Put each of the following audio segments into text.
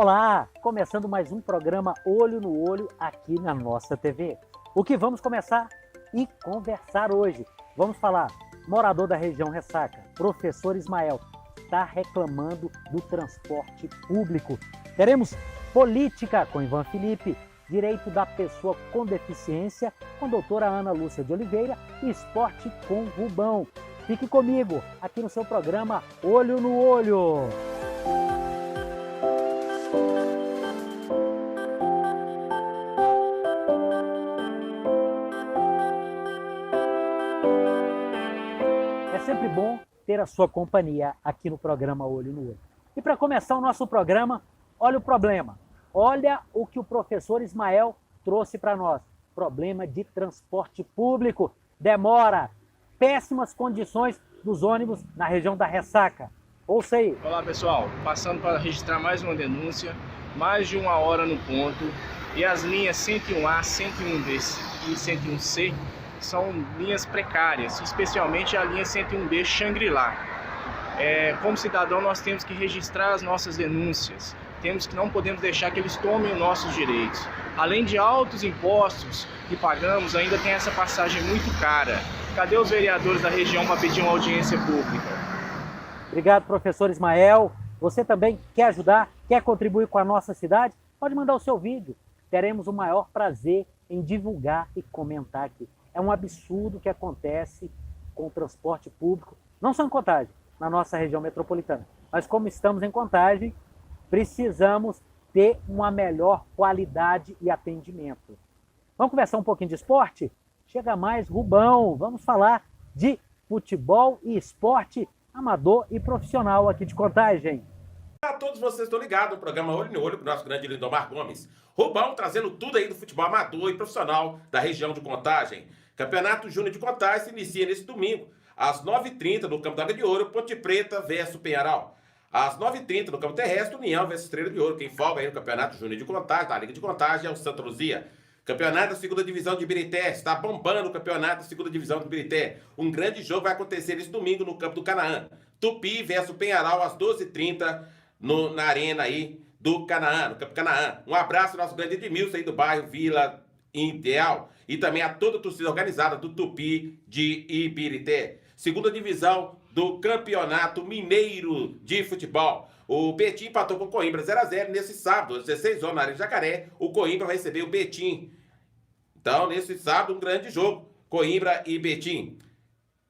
Olá, começando mais um programa Olho no Olho aqui na nossa TV. O que vamos começar e conversar hoje? Vamos falar, morador da região Ressaca, professor Ismael, está reclamando do transporte público. Teremos política com Ivan Felipe, direito da pessoa com deficiência com doutora Ana Lúcia de Oliveira e esporte com Rubão. Fique comigo aqui no seu programa Olho no Olho. É sempre bom ter a sua companhia aqui no programa Olho no Olho. E para começar o nosso programa, olha o problema. Olha o que o professor Ismael trouxe para nós. Problema de transporte público. Demora. Péssimas condições dos ônibus na região da Ressaca. Ouça aí. Olá pessoal, passando para registrar mais uma denúncia. Mais de 1 hora no ponto. E as linhas 101A, 101B e 101C são linhas precárias, especialmente a linha 101B Xangri-Lá. Como cidadão, nós temos que registrar as nossas denúncias. Não podemos deixar que eles tomem os nossos direitos. Além de altos impostos que pagamos, ainda tem essa passagem muito cara. Cadê os vereadores da região para pedir uma audiência pública? Obrigado, professor Ismael. Você também quer ajudar, quer contribuir com a nossa cidade? Pode mandar o seu vídeo. Teremos o maior prazer em divulgar e comentar aqui. É um absurdo o que acontece com o transporte público, não só em Contagem, na nossa região metropolitana. Mas como estamos em Contagem, precisamos ter uma melhor qualidade e atendimento. Vamos conversar um pouquinho de esporte? Chega mais, Rubão. Vamos falar de futebol e esporte amador e profissional aqui de Contagem. A todos vocês estão ligados no programa Olho no Olho com o nosso grande Lindomar Gomes. Rubão trazendo tudo aí do futebol amador e profissional da região de Contagem. Campeonato Júnior de Contagem se inicia nesse domingo, às 9h30 no Campo da Água de Ouro, Ponte Preta versus Penharol. Às 9h30 no Campo Terrestre, União versus Estrela de Ouro. Quem folga aí no Campeonato Júnior de Contagem, da Liga de Contagem, é o Santa Luzia. Campeonato da 2ª Divisão de Ibirité, está bombando o Campeonato da 2ª Divisão de Ibirité. Um grande jogo vai acontecer esse domingo no Campo do Canaã. Tupi versus Penharol às 12h30 na arena aí do Canaã, no Campo Canaã. Um abraço ao nosso grande Edmilson aí do bairro Vila Ideal e também a toda a torcida organizada do Tupi de Ibirité. 2ª Divisão do Campeonato Mineiro de Futebol. O Betim empatou com o Coimbra 0x0 nesse sábado, às 16 horas na Arena Jacaré. O Coimbra vai receber o Betim. Então, nesse sábado, um grande jogo, Coimbra e Betim.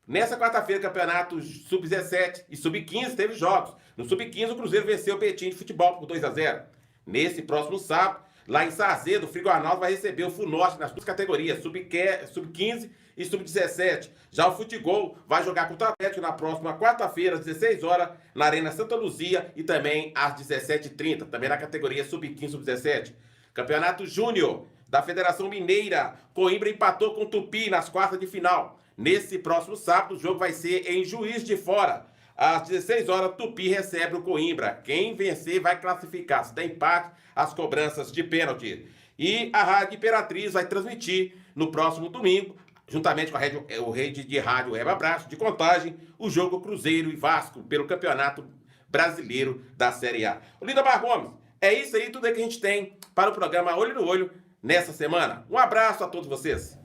Nessa quarta-feira, campeonato Sub-17 e Sub-15 teve jogos. No Sub-15, o Cruzeiro venceu o Betim de futebol por 2x0. Nesse próximo sábado, lá em Sarzedo, o Frigo Arnaldo vai receber o Funorte nas duas categorias, Sub-15 e Sub-17. Já o Futebol vai jogar contra o Atlético na próxima quarta-feira, às 16 horas, na Arena Santa Luzia e também às 17h30, também na categoria Sub-15 e Sub-17. Campeonato Júnior da Federação Mineira, Coimbra empatou com o Tupi nas quartas de final. Nesse próximo sábado, o jogo vai ser em Juiz de Fora. Às 16 horas, Tupi recebe o Coimbra. Quem vencer vai classificar. Se der empate, as cobranças de pênalti. E a Rádio Imperatriz vai transmitir no próximo domingo, juntamente com a rede de rádio Eba Abraço de Contagem, o jogo Cruzeiro e Vasco pelo Campeonato Brasileiro da Série A. O Lindomar Gomes, é isso aí, tudo aí que a gente tem para o programa Olho no Olho nessa semana. Um abraço a todos vocês.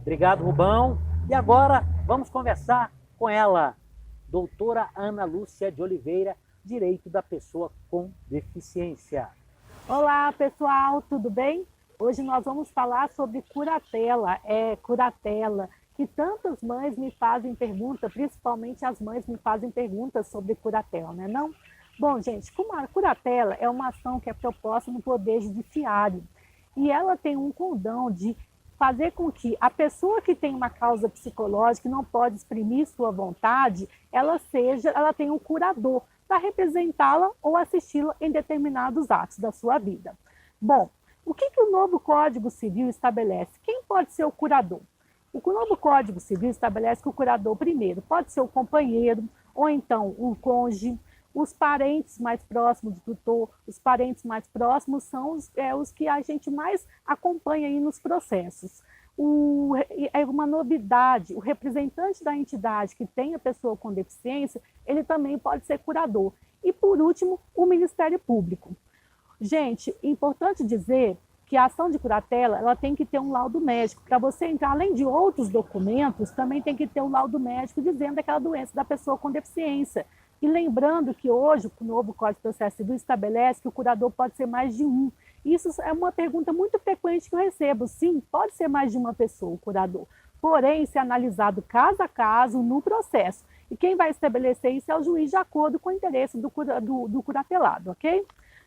Obrigado, Rubão. E agora vamos conversar com ela, doutora Ana Lúcia de Oliveira, direito da pessoa com deficiência. Olá, pessoal, tudo bem? Hoje nós vamos falar sobre curatela. Curatela, que tantas mães me fazem pergunta, principalmente as mães me fazem perguntas sobre curatela, né não? Bom, gente, a curatela é uma ação que é proposta no Poder Judiciário e ela tem um condão de fazer com que a pessoa que tem uma causa psicológica e não pode exprimir sua vontade, ela tenha um curador para representá-la ou assisti-la em determinados atos da sua vida. Bom, o que o novo Código Civil estabelece? Quem pode ser o curador? O novo Código Civil estabelece que o curador, primeiro, pode ser o companheiro, ou então o cônjuge, os parentes mais próximos do tutor. Os parentes mais próximos são os que a gente mais acompanha aí nos processos. É uma novidade, o representante da entidade que tem a pessoa com deficiência, ele também pode ser curador. E, por último, o Ministério Público. Gente, importante dizer que a ação de curatela ela tem que ter um laudo médico. Para você entrar, além de outros documentos, também tem que ter um laudo médico dizendo aquela doença da pessoa com deficiência. E lembrando que hoje o novo Código de Processo Civil estabelece que o curador pode ser mais de um. Isso é uma pergunta muito frequente que eu recebo. Sim, pode ser mais de uma pessoa o curador. Porém, isso é analisado caso a caso no processo. E quem vai estabelecer isso é o juiz de acordo com o interesse do curatelado, ok?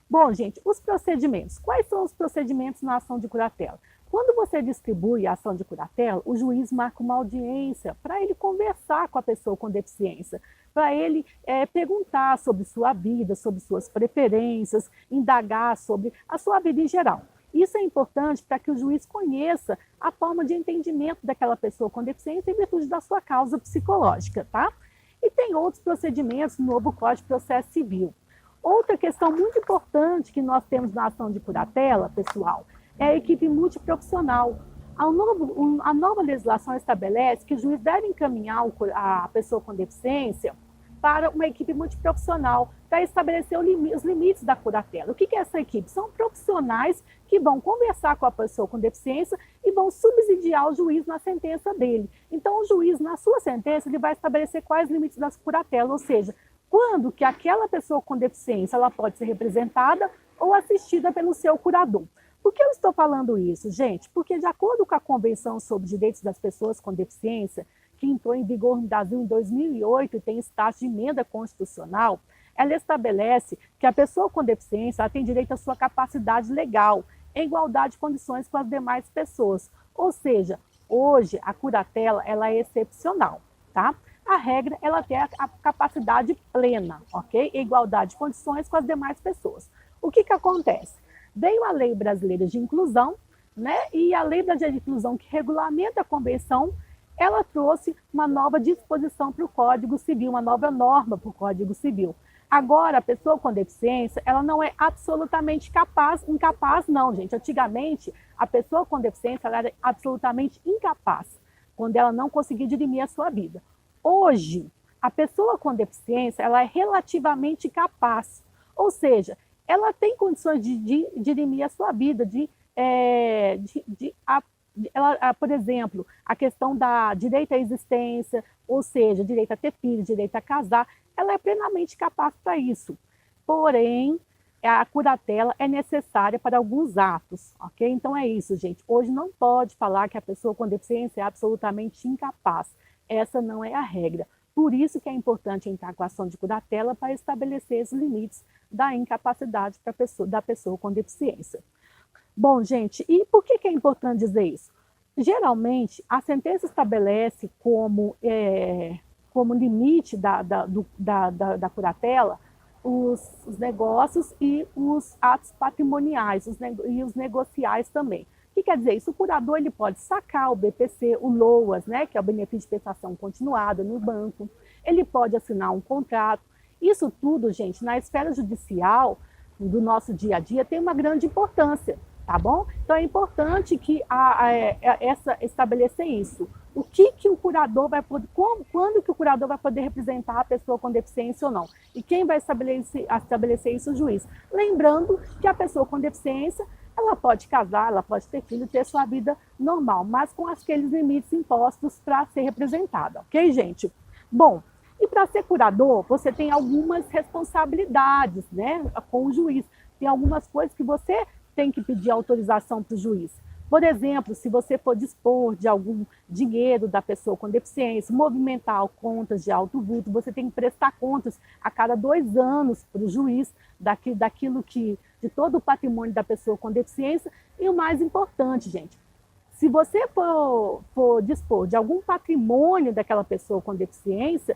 Bom, gente, os procedimentos. Quais são os procedimentos na ação de curatela? Quando você distribui a ação de curatela, o juiz marca uma audiência para ele conversar com a pessoa com deficiência, para ele perguntar sobre sua vida, sobre suas preferências, indagar sobre a sua vida em geral. Isso é importante para que o juiz conheça a forma de entendimento daquela pessoa com deficiência em virtude da sua causa psicológica, tá? E tem outros procedimentos no novo Código de Processo Civil. Outra questão muito importante que nós temos na ação de curatela, pessoal, é a equipe multiprofissional. A nova legislação estabelece que o juiz deve encaminhar a pessoa com deficiência para uma equipe multiprofissional para estabelecer os limites da curatela. O que é essa equipe? São profissionais que vão conversar com a pessoa com deficiência e vão subsidiar o juiz na sentença dele. Então, o juiz, na sua sentença, ele vai estabelecer quais limites da curatela, ou seja, quando que aquela pessoa com deficiência ela pode ser representada ou assistida pelo seu curador. Por que eu estou falando isso, gente? Porque, de acordo com a Convenção sobre os Direitos das Pessoas com Deficiência, que entrou em vigor no Brasil em 2008 e tem status de emenda constitucional, ela estabelece que a pessoa com deficiência ela tem direito à sua capacidade legal, em igualdade de condições com as demais pessoas. Ou seja, hoje a curatela ela é excepcional, tá? A regra ela tem a capacidade plena, ok? Em igualdade de condições com as demais pessoas. O que acontece? Veio a Lei Brasileira de Inclusão, né? E a Lei Brasileira de Inclusão que regulamenta a convenção, ela trouxe uma nova disposição para o Código Civil, uma nova norma para o Código Civil. Agora, a pessoa com deficiência, ela não é absolutamente incapaz não, gente. Antigamente, a pessoa com deficiência ela era absolutamente incapaz, quando ela não conseguia dirimir a sua vida. Hoje, a pessoa com deficiência, ela é relativamente capaz, ou seja, ela tem condições de dirimir a sua vida, por exemplo, a questão da direito à existência, ou seja, direito a ter filhos, direito a casar, ela é plenamente capaz para isso. Porém, a curatela é necessária para alguns atos, ok? Então é isso, gente. Hoje não pode falar que a pessoa com deficiência é absolutamente incapaz. Essa não é a regra. Por isso que é importante entrar com a ação de curatela para estabelecer os limites da incapacidade da pessoa com deficiência. Bom, gente, e por que é importante dizer isso? Geralmente, a sentença estabelece como limite da curatela os negócios e os atos patrimoniais e os negociais também. O que quer dizer isso? O curador ele pode sacar o BPC, o LOAS, né, que é o benefício de prestação continuada no banco, ele pode assinar um contrato. Isso tudo, gente, na esfera judicial do nosso dia a dia tem uma grande importância, tá bom? Então é importante que estabelecer isso. O que o curador vai poder, quando que o curador vai poder representar a pessoa com deficiência ou não? E quem vai estabelecer isso? O juiz. Lembrando que a pessoa com deficiência ela pode casar, ela pode ter filho, ter sua vida normal, mas com aqueles limites impostos para ser representada, ok, gente? Bom, e para ser curador, você tem algumas responsabilidades, né, com o juiz. Tem algumas coisas que você tem que pedir autorização para o juiz. Por exemplo, se você for dispor de algum dinheiro da pessoa com deficiência, movimentar contas de alto vulto, você tem que prestar contas a cada 2 anos para o juiz de todo o patrimônio da pessoa com deficiência. E o mais importante, gente, se você for dispor de algum patrimônio daquela pessoa com deficiência,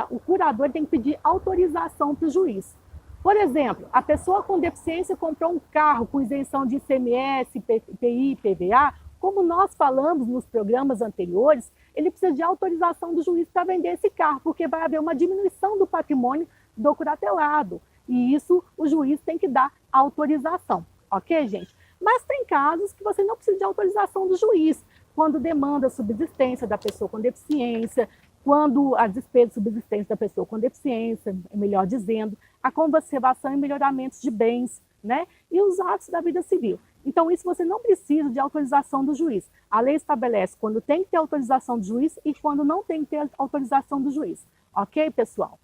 o curador tem que pedir autorização para o juiz. Por exemplo, a pessoa com deficiência comprou um carro com isenção de ICMS, IPI, IPVA, como nós falamos nos programas anteriores, ele precisa de autorização do juiz para vender esse carro, porque vai haver uma diminuição do patrimônio do curatelado. E isso o juiz tem que dar autorização, ok, gente? Mas tem casos que você não precisa de autorização do juiz, quando demanda a subsistência da pessoa com deficiência, quando a despesa de subsistência da pessoa com deficiência, melhor dizendo, a conservação e melhoramentos de bens, né? E os atos da vida civil. Então, isso você não precisa de autorização do juiz. A lei estabelece quando tem que ter autorização do juiz e quando não tem que ter autorização do juiz. Ok, pessoal?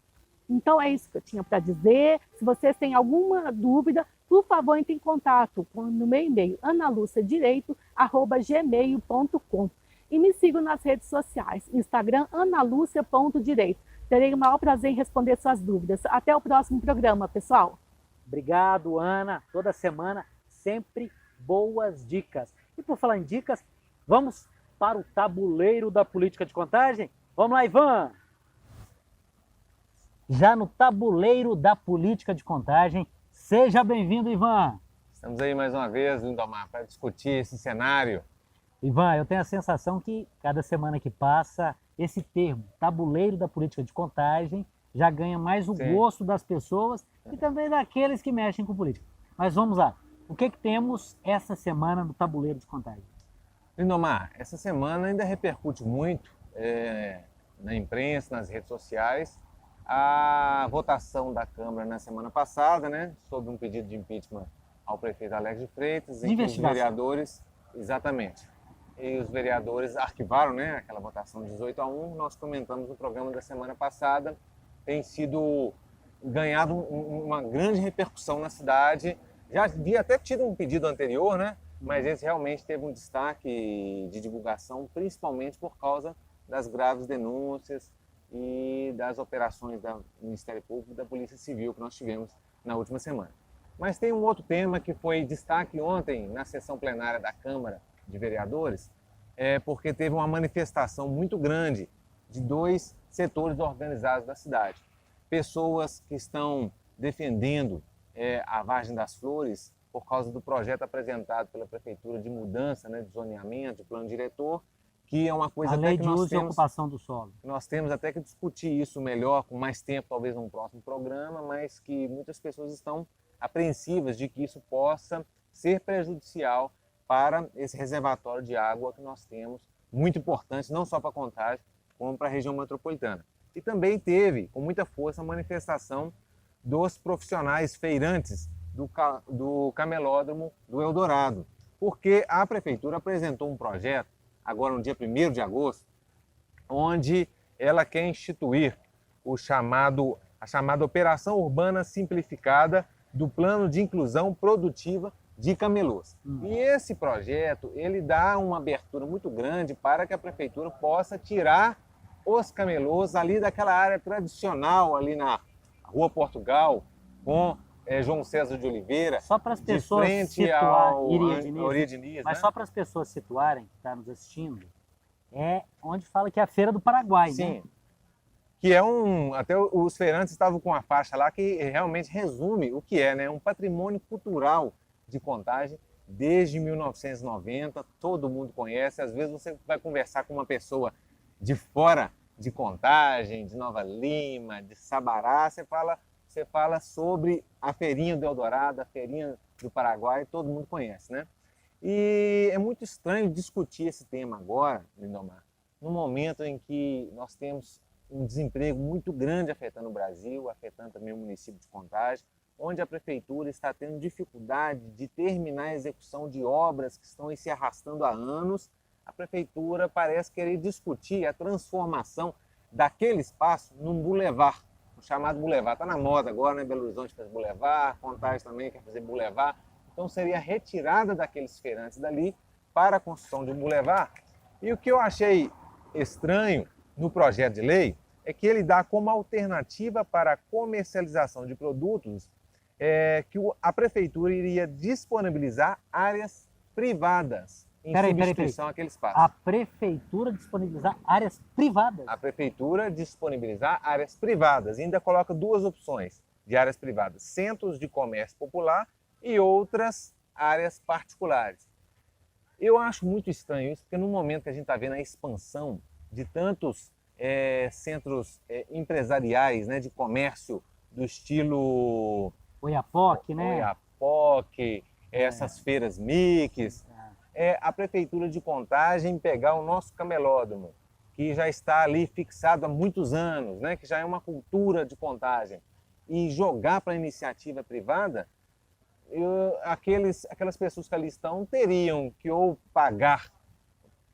Então, é isso que eu tinha para dizer. Se vocês têm alguma dúvida, por favor, entre em contato no meu e-mail, analuciadireito@gmail.com. E me sigam nas redes sociais, Instagram, analucia.direito. Terei o maior prazer em responder suas dúvidas. Até o próximo programa, pessoal. Obrigado, Ana. Toda semana, sempre boas dicas. E por falar em dicas, vamos para o tabuleiro da política de contagem? Vamos lá, Ivan! Já no tabuleiro da política de contagem, seja bem-vindo, Ivan! Estamos aí mais uma vez, Lindomar, para discutir esse cenário. Ivan, eu tenho a sensação que cada semana que passa, esse termo, tabuleiro da política de contagem, já ganha mais o gosto das pessoas e também daqueles que mexem com política. Mas vamos lá, o que temos essa semana no tabuleiro de contagem? Lindomar, essa semana ainda repercute muito na imprensa, nas redes sociais, a votação da Câmara na semana passada, né, sobre um pedido de impeachment ao prefeito Alex de Freitas, em que os vereadores, exatamente, e os vereadores arquivaram, né, aquela votação 18-1, nós comentamos no programa da semana passada, tem sido ganhado uma grande repercussão na cidade, já havia até tido um pedido anterior, né, mas esse realmente teve um destaque de divulgação, principalmente por causa das graves denúncias e das operações do Ministério Público e da Polícia Civil que nós tivemos na última semana. Mas tem um outro tema que foi destaque ontem na sessão plenária da Câmara de Vereadores, porque teve uma manifestação muito grande de dois setores organizados da cidade. Pessoas que estão defendendo a Vargem das Flores por causa do projeto apresentado pela Prefeitura de mudança, né, de zoneamento, de plano diretor, que é uma coisa a lei até que de uso e ocupação do solo. Nós temos até que discutir isso melhor, com mais tempo, talvez num próximo programa, mas que muitas pessoas estão apreensivas de que isso possa ser prejudicial para esse reservatório de água que nós temos, muito importante, não só para Contagem, como para a região metropolitana. E também teve, com muita força, a manifestação dos profissionais feirantes do camelódromo do Eldorado, porque a Prefeitura apresentou um projeto, agora no dia 1º de agosto, onde ela quer instituir a chamada Operação Urbana Simplificada do Plano de Inclusão Produtiva de Camelôs. E esse projeto, ele dá uma abertura muito grande para que a Prefeitura possa tirar os camelôs ali daquela área tradicional, ali na Rua Portugal, com João César de Oliveira, só para as pessoas situarem, mas só para as pessoas situarem, que estão nos assistindo, é onde fala que é a Feira do Paraguai, sim, né? Que é até os feirantes estavam com uma faixa lá que realmente resume o que é, né? Um patrimônio cultural de Contagem desde 1990, todo mundo conhece. Às vezes você vai conversar com uma pessoa de fora de Contagem, de Nova Lima, de Sabará, você fala sobre a Feirinha do Eldorado, a Feirinha do Paraguai, todo mundo conhece, né? E é muito estranho discutir esse tema agora, Lindomar, no momento em que nós temos um desemprego muito grande afetando o Brasil, afetando também o município de Contagem, onde a Prefeitura está tendo dificuldade de terminar a execução de obras que estão aí se arrastando há anos. A Prefeitura parece querer discutir a transformação daquele espaço num bulevar, o chamado bulevar. Está na moda agora, né? Belo Horizonte faz bulevar, Contagem também quer fazer bulevar. Então seria a retirada daqueles feirantes dali para a construção de um bulevar. E o que eu achei estranho no projeto de lei é que ele dá como alternativa para a comercialização de produtos que a Prefeitura iria disponibilizar áreas privadas em substituição àquele espaço. A Prefeitura disponibilizar áreas privadas? A Prefeitura disponibilizar áreas privadas. E ainda coloca duas opções de áreas privadas: centros de comércio popular e outras áreas particulares. Eu acho muito estranho isso, porque no momento que a gente está vendo a expansão de tantos centros empresariais, né, de comércio do estilo Oiapoque, né? Oiapoque, essas feiras mix, a Prefeitura de Contagem pegar o nosso camelódromo, que já está ali fixado há muitos anos, né, que já é uma cultura de Contagem, e jogar para a iniciativa privada, aquelas pessoas que ali estão teriam que ou pagar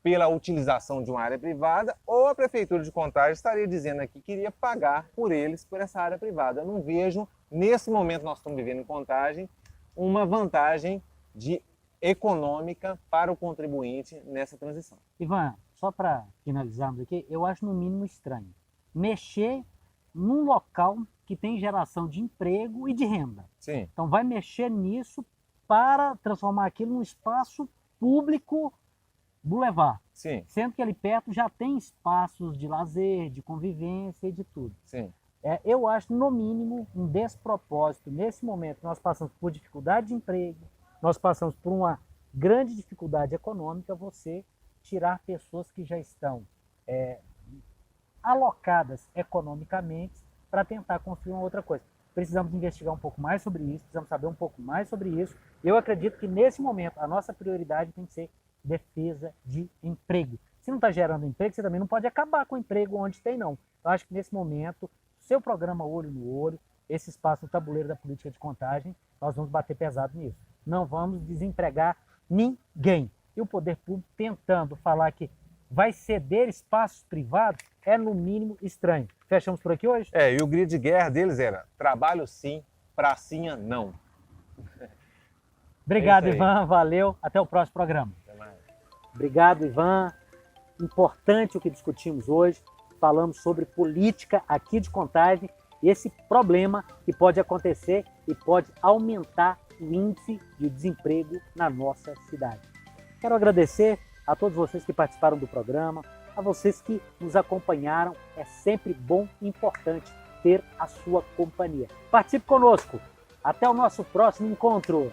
pela utilização de uma área privada, ou a Prefeitura de Contagem estaria dizendo aqui que iria pagar por eles, por essa área privada. Eu não vejo, nesse momento que nós estamos vivendo em Contagem, uma vantagem econômica para o contribuinte nessa transição. Ivan, só para finalizarmos aqui, eu acho no mínimo estranho mexer num local que tem geração de emprego e de renda. Sim. Então vai mexer nisso para transformar aquilo num espaço público boulevard. Sim. Sendo que ali perto já tem espaços de lazer, de convivência e de tudo. Sim. Eu acho, no mínimo, um despropósito. Nesse momento, nós passamos por dificuldade de emprego, nós passamos por uma grande dificuldade econômica, você tirar pessoas que já estão alocadas economicamente para tentar construir uma outra coisa. Precisamos investigar um pouco mais sobre isso, precisamos saber um pouco mais sobre isso. Eu acredito que, nesse momento, a nossa prioridade tem que ser defesa de emprego. Se não está gerando emprego, você também não pode acabar com o emprego onde tem, não. Eu acho que, nesse momento, seu programa Olho no Olho, esse espaço no tabuleiro da política de Contagem, nós vamos bater pesado nisso. Não vamos desempregar ninguém. E o poder público tentando falar que vai ceder espaços privados é, no mínimo, estranho. Fechamos por aqui hoje? E o grito de guerra deles era: trabalho sim, pracinha não. Obrigado, Ivan. Valeu. Até o próximo programa. Até mais. Obrigado, Ivan. Importante o que discutimos hoje. Falamos sobre política aqui de Contagem e esse problema que pode acontecer e pode aumentar o índice de desemprego na nossa cidade. Quero agradecer a todos vocês que participaram do programa, a vocês que nos acompanharam. É sempre bom e importante ter a sua companhia. Participe conosco. Até o nosso próximo encontro.